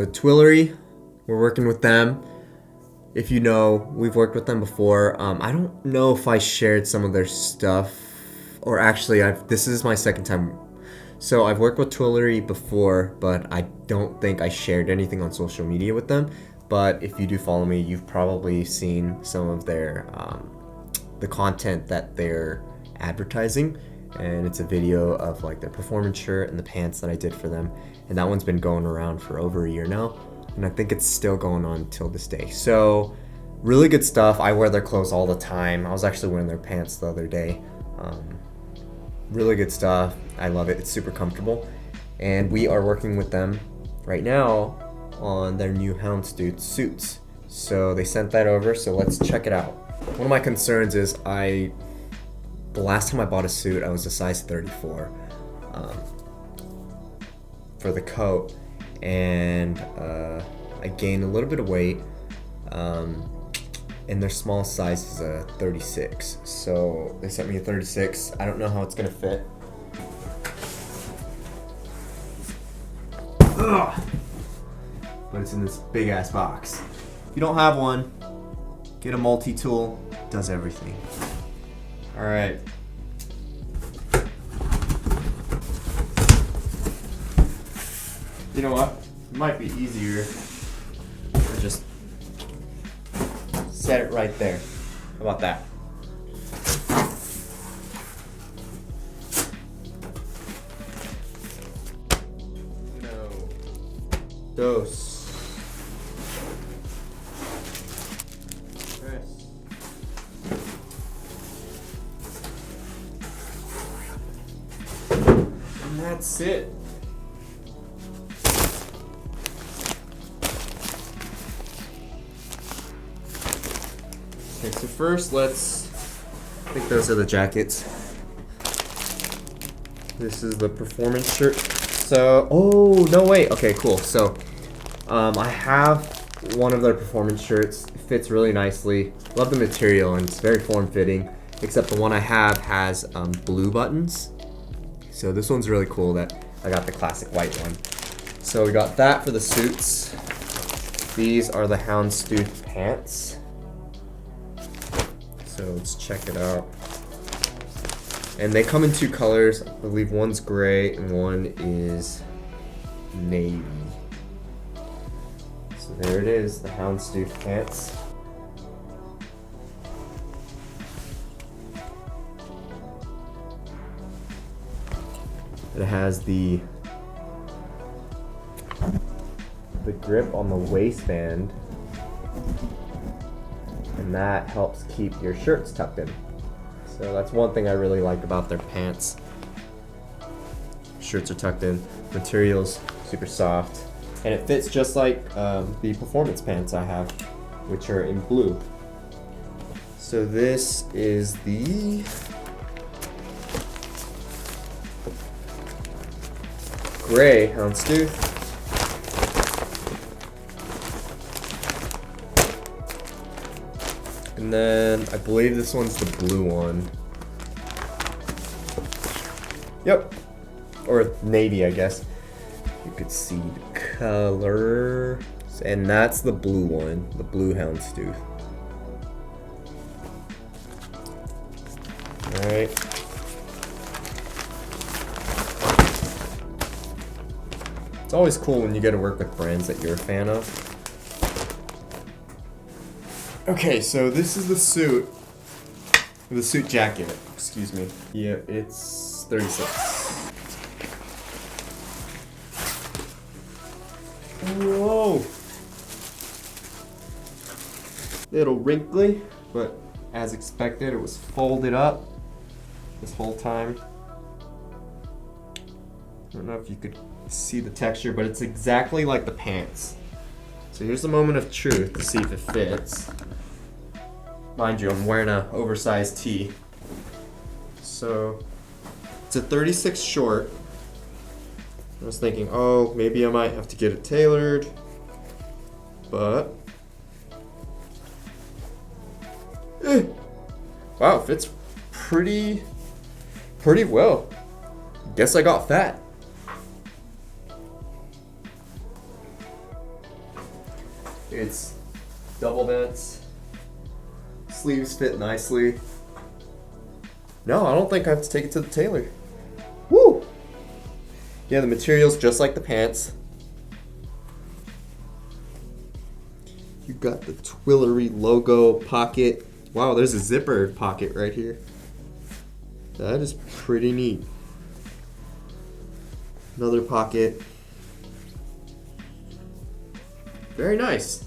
Twillory, we're working with them. If you know, we've worked with them before. I don't know if I shared some of their stuff, or actually, this is my second time. So I've worked with Twillory before, but I don't think I shared anything on social media with them. But if you do follow me, you've probably seen some of their the content that they're advertising, and it's a video of like their performance shirt and the pants that I did for them, and that one's been going around for over a year now, and I think it's still going on till this day. So really good stuff. I wear their clothes all the time. I was actually wearing their pants the other day. Really good stuff. I love it. It's super comfortable, and we are working with them right now on their new Houndstooth suits. So they sent that over, so let's check it out. One of my concerns is the last time I bought a suit, I was a size 34 for the coat, and I gained a little bit of weight, and their small size is a 36. So they sent me a 36. I don't know how it's gonna fit. Ugh. But it's in this big ass box. If you don't have one, get a multi-tool. Does everything. All right. You know what? It might be easier to just set it right there. How about that? No. Dos. Tres. And that's it. Okay, so first I think those are the jackets. This is the performance shirt. So, oh, no wait. Okay, cool. So, I have one of their performance shirts. It fits really nicely. Love the material, and it's very form-fitting. Except the one I have has blue buttons. So this one's really cool that I got the classic white one. So we got that for the suits. These are the Houndstooth pants. So let's check it out. And they come in two colors. I believe one's gray and one is navy. So there it is, the Houndstooth pants. It has the grip on the waistband, and that helps keep your shirts tucked in. So that's one thing I really like about their pants. Shirts are tucked in, material's super soft, and it fits just like the performance pants I have, which are in blue. So this is the gray Houndstooth. And then I believe this one's the blue one. Yep. Or navy, I guess. You could see the color. And that's the blue one, the blue Houndstooth. Alright. It's always cool when you get to work with brands that you're a fan of. Okay, so this is the suit jacket, excuse me. Yeah, it's 36. Whoa! Little wrinkly, but as expected, it was folded up this whole time. I don't know if you could see the texture, but it's exactly like the pants. So here's the moment of truth to see if it fits. Mind you, I'm wearing an oversized tee. So it's a 36 short. I was thinking, oh, maybe I might have to get it tailored, but wow, it fits pretty well. Guess I got fat. It's double vents. Sleeves fit nicely. No, I don't think I have to take it to the tailor. Woo! Yeah, the material's just like the pants. You got the Twillory logo pocket. Wow, there's a zipper pocket right here. That is pretty neat. Another pocket. Very nice.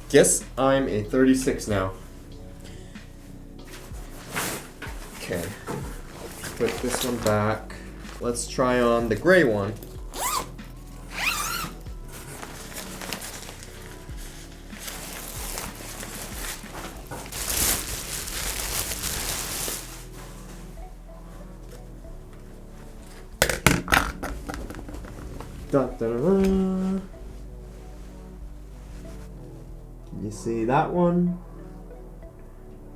Guess I'm a 36 now. Okay. Put this one back. Let's try on the gray one. Da, da, da, da. Can you see that one?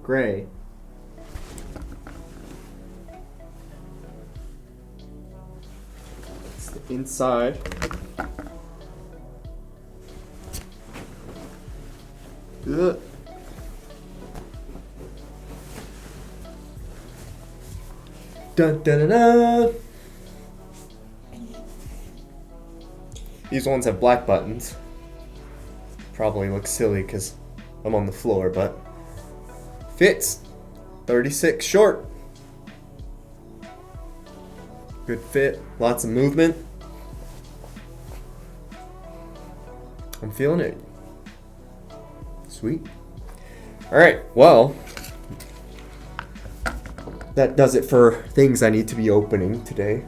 Gray. That's the inside. Ugh. Dun, dun, dun, dun. These ones have black buttons. Probably looks silly because I'm on the floor, but fits. 36 short. Good fit. Lots of movement. I'm feeling it. Sweet. Alright, well, that does it for things I need to be opening today.